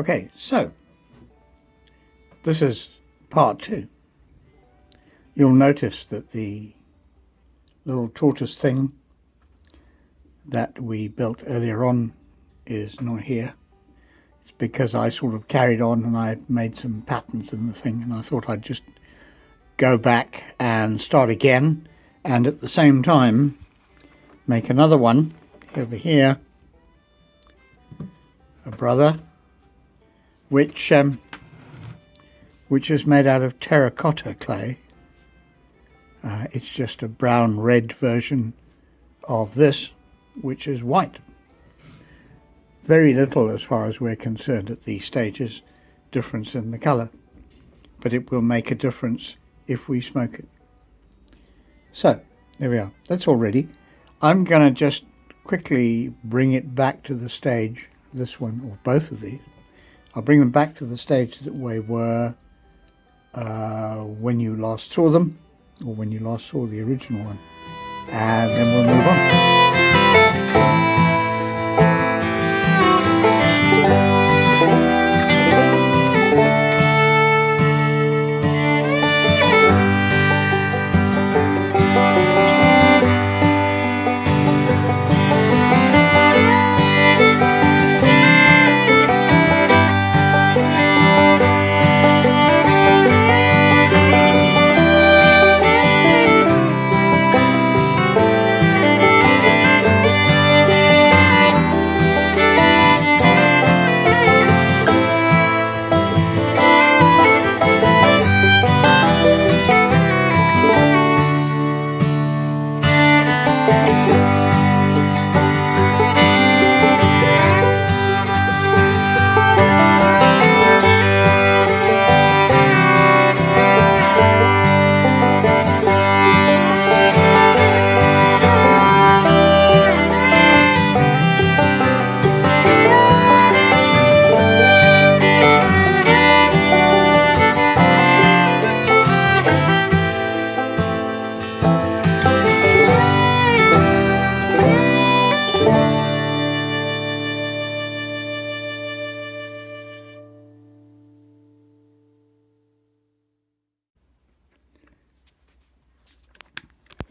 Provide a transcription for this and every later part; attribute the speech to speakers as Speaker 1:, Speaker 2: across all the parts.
Speaker 1: Okay, so this is part 2. You'll notice that the little tortoise thing that we built earlier on is not here. It's because I sort of carried on and I made some patterns in the thing, and I thought I'd just go back and start again, and at the same time make another one over here, a brother, which is made out of terracotta clay. It's just a brown red version of this, which is white. Very little, as far as we're concerned at these stages, difference in the colour, but it will make a difference if we smoke it. So there we are, that's all ready. I'm going to just quickly bring it back to the stage, this one or both of these. I'll bring them back to the stage that we were when you last saw them, or when you last saw the original one, and then we'll move on.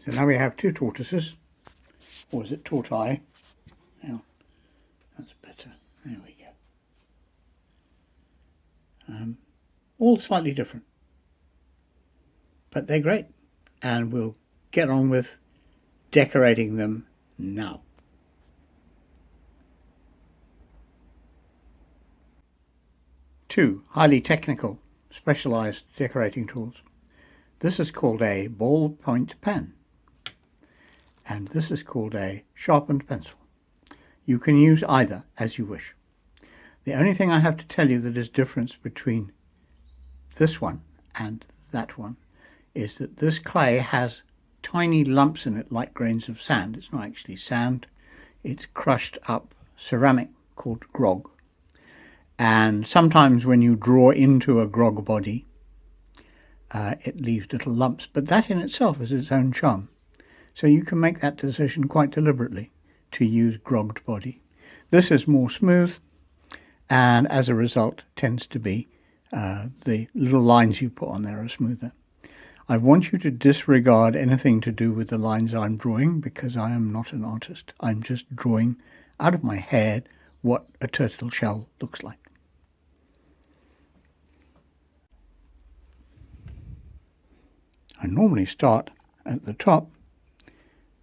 Speaker 1: So now we have two tortoises, or is it tortoise? Now, that's better. There we go. All slightly different, but they're great, and we'll get on with decorating them now. Two highly technical, specialized decorating tools. This is called a ballpoint pen, and this is called a sharpened pencil. You can use either as you wish. The only thing I have to tell you that is difference between this one and that one is that this clay has tiny lumps in it like grains of sand. It's not actually sand, it's crushed up ceramic called grog. And sometimes when you draw into a grog body, it leaves little lumps, but that in itself is its own charm. So you can make that decision quite deliberately to use grogged body. This is more smooth, and as a result tends to be the little lines you put on there are smoother. I want you to disregard anything to do with the lines I'm drawing, because I am not an artist. I'm just drawing out of my head what a turtle shell looks like. I normally start at the top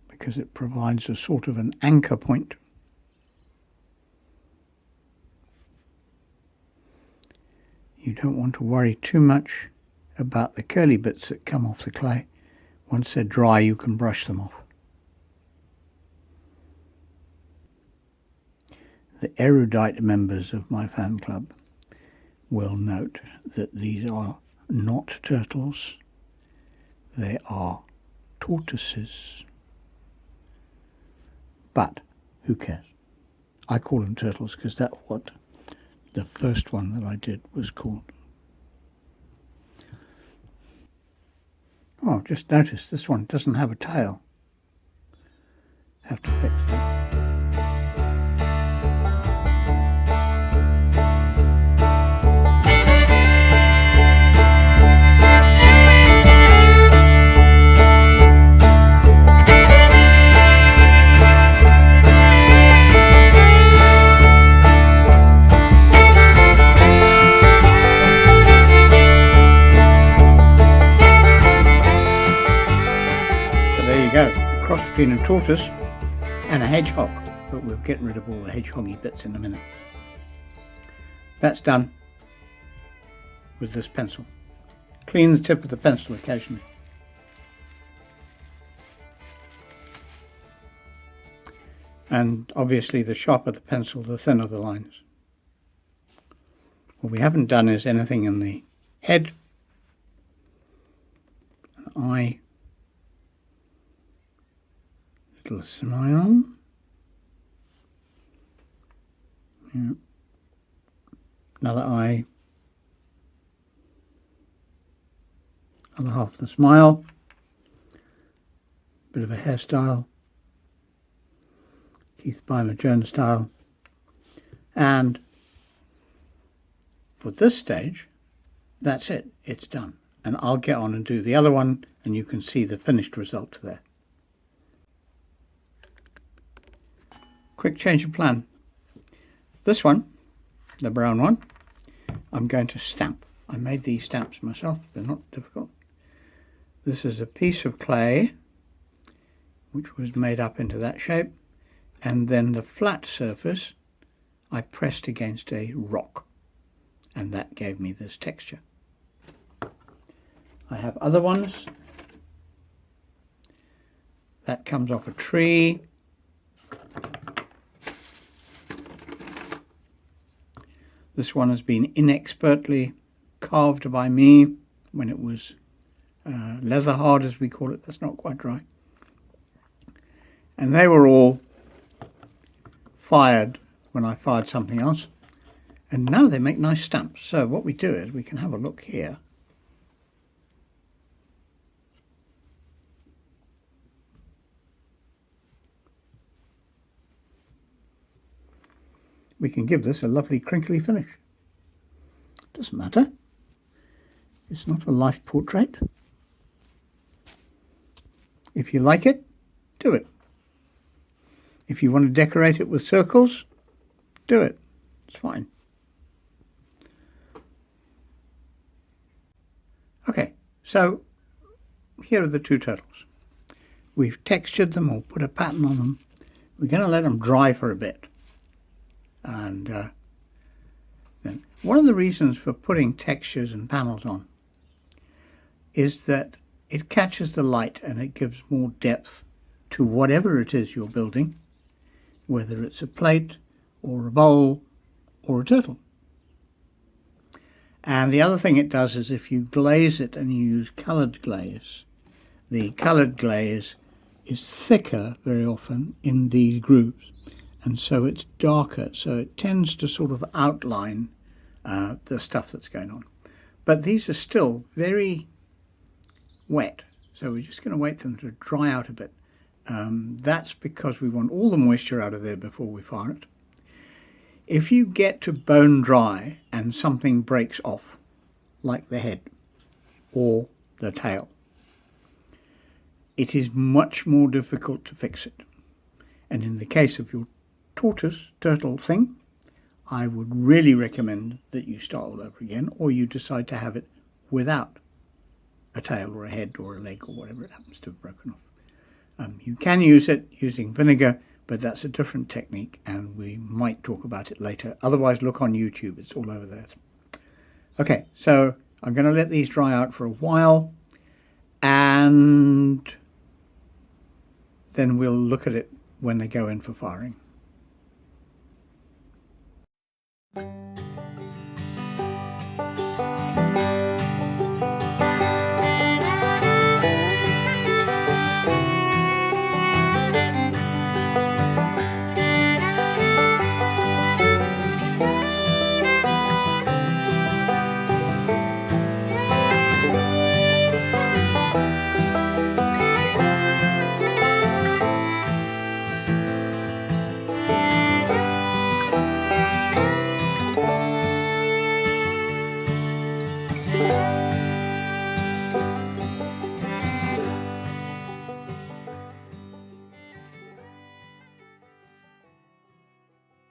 Speaker 1: because it provides a sort of an anchor point. You don't want to worry too much about the curly bits that come off the clay. Once they're dry, you can brush them off. The erudite members of my fan club will note that these are not turtles, they are tortoises. But who cares? I call them turtles because that's what the first one that I did was called. Oh, just notice this one doesn't have a tail. Have to fix that. between a tortoise and a hedgehog, but we'll get rid of all the hedgehoggy bits in a minute. That's done with this pencil. Clean the tip of the pencil occasionally. And obviously the sharper the pencil, the thinner the lines. What we haven't done is anything in the head, an eye, little smile, yeah. Another eye, other half of the smile, bit of a hairstyle, Keith Byler Jones style, and for this stage, that's it, it's done. And I'll get on and do the other one, and you can see the finished result there. Quick change of plan. This one, the brown one, I'm going to stamp. I made these stamps myself, they're not difficult. This is a piece of clay which was made up into that shape, and then the flat surface I pressed against a rock, and that gave me this texture. I have other ones. That comes off a tree. This one has been inexpertly carved by me when it was leather hard, as we call it. That's not quite dry. And they were all fired when I fired something else. And now they make nice stamps. So what we do is we can have a look here. We can give this a lovely crinkly finish. Doesn't matter. It's not a life portrait. If you like it, do it. If you want to decorate it with circles, do it. It's fine. Okay, so here are the two turtles. We've textured them or put a pattern on them. We're going to let them dry for a bit. And then one of the reasons for putting textures and panels on is that it catches the light and it gives more depth to whatever it is you're building, whether it's a plate or a bowl or a turtle. And the other thing it does is if you glaze it and you use coloured glaze, the coloured glaze is thicker very often in these grooves, and so it's darker, so it tends to sort of outline the stuff that's going on. But these are still very wet, so we're just going to wait for them to dry out a bit. That's because we want all the moisture out of there before we fire it. If you get to bone dry and something breaks off, like the head or the tail, it is much more difficult to fix it. And in the case of your tortoise turtle thing, I would really recommend that you start all over again, or you decide to have it without a tail or a head or a leg or whatever it happens to have broken off. You can use it using vinegar, but that's a different technique, and we might talk about it later. Otherwise, look on YouTube, it's all over there. Okay, so I'm going to let these dry out for a while, and then we'll look at it when they go in for firing.